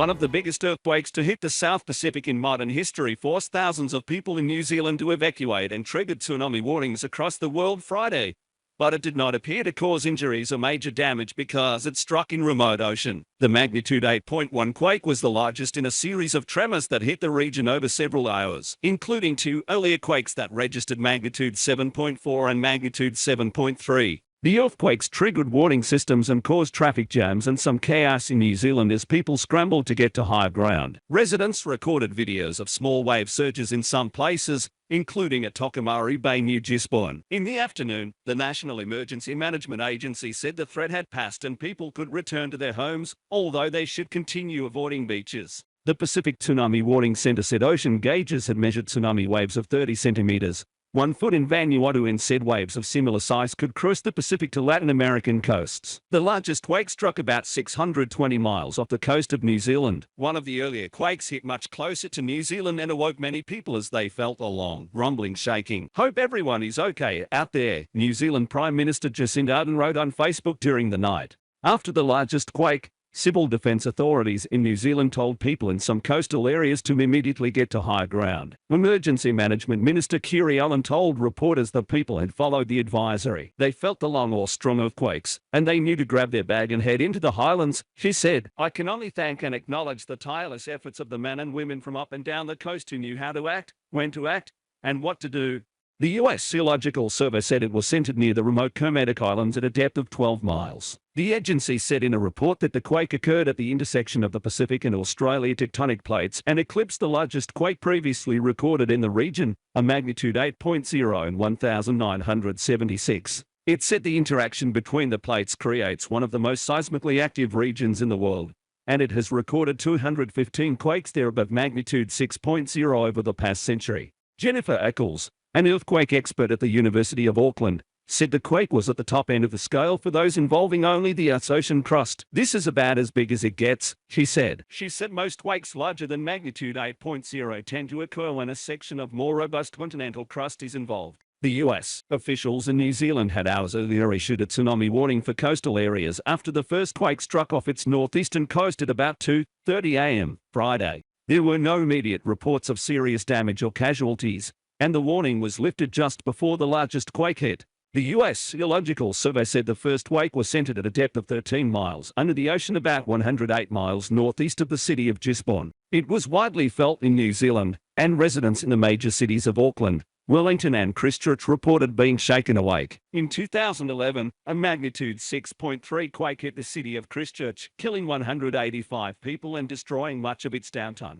One of the biggest earthquakes to hit the South Pacific in modern history forced thousands of people in New Zealand to evacuate and triggered tsunami warnings across the world Friday. But it did not appear to cause injuries or major damage because it struck in remote ocean. The magnitude 8.1 quake was the largest in a series of tremors that hit the region over several hours, including two earlier quakes that registered magnitude 7.4 and magnitude 7.3. The earthquakes triggered warning systems and caused traffic jams and some chaos in New Zealand as people scrambled to get to higher ground. Residents recorded videos of small wave surges in some places, including at Tokomaru Bay near Gisborne. In the afternoon, the National Emergency Management Agency said the threat had passed and people could return to their homes, although they should continue avoiding beaches. The Pacific Tsunami Warning Center said ocean gauges had measured tsunami waves of 30 centimeters. 1 foot in Vanuatu and said waves of similar size could cross the Pacific to Latin American coasts. The largest quake struck about 620 miles off the coast of New Zealand. One of the earlier quakes hit much closer to New Zealand and awoke many people as they felt a long, rumbling shaking. "Hope everyone is okay out there," New Zealand Prime Minister Jacinda Ardern wrote on Facebook during the night. After the largest quake, civil defense authorities in New Zealand told people in some coastal areas to immediately get to higher ground. Emergency Management Minister Kiri Allen told reporters that people had followed the advisory. They felt the long or strong earthquakes, and they knew to grab their bag and head into the highlands. She said, "I can only thank and acknowledge the tireless efforts of the men and women from up and down the coast who knew how to act, when to act, and what to do." The U.S. Geological Survey said it was centered near the remote Kermadec Islands at a depth of 12 miles. The agency said in a report that the quake occurred at the intersection of the Pacific and Australia tectonic plates and eclipsed the largest quake previously recorded in the region, a magnitude 8.0 in 1976. It said the interaction between the plates creates one of the most seismically active regions in the world, and it has recorded 215 quakes there above magnitude 6.0 over the past century. Jennifer Eccles, an earthquake expert at the University of Auckland, said the quake was at the top end of the scale for those involving only the Earth's ocean crust. "This is about as big as it gets," she said. She said most quakes larger than magnitude 8.0 tend to occur when a section of more robust continental crust is involved. The U.S. officials in New Zealand had hours earlier issued a tsunami warning for coastal areas after the first quake struck off its northeastern coast at about 2:30 a.m. Friday. There were no immediate reports of serious damage or casualties, and the warning was lifted just before the largest quake hit. The U.S. Geological Survey said the first quake was centered at a depth of 13 miles under the ocean about 108 miles northeast of the city of Gisborne. It was widely felt in New Zealand, and residents in the major cities of Auckland, Wellington and Christchurch reported being shaken awake. In 2011, a magnitude 6.3 quake hit the city of Christchurch, killing 185 people and destroying much of its downtown.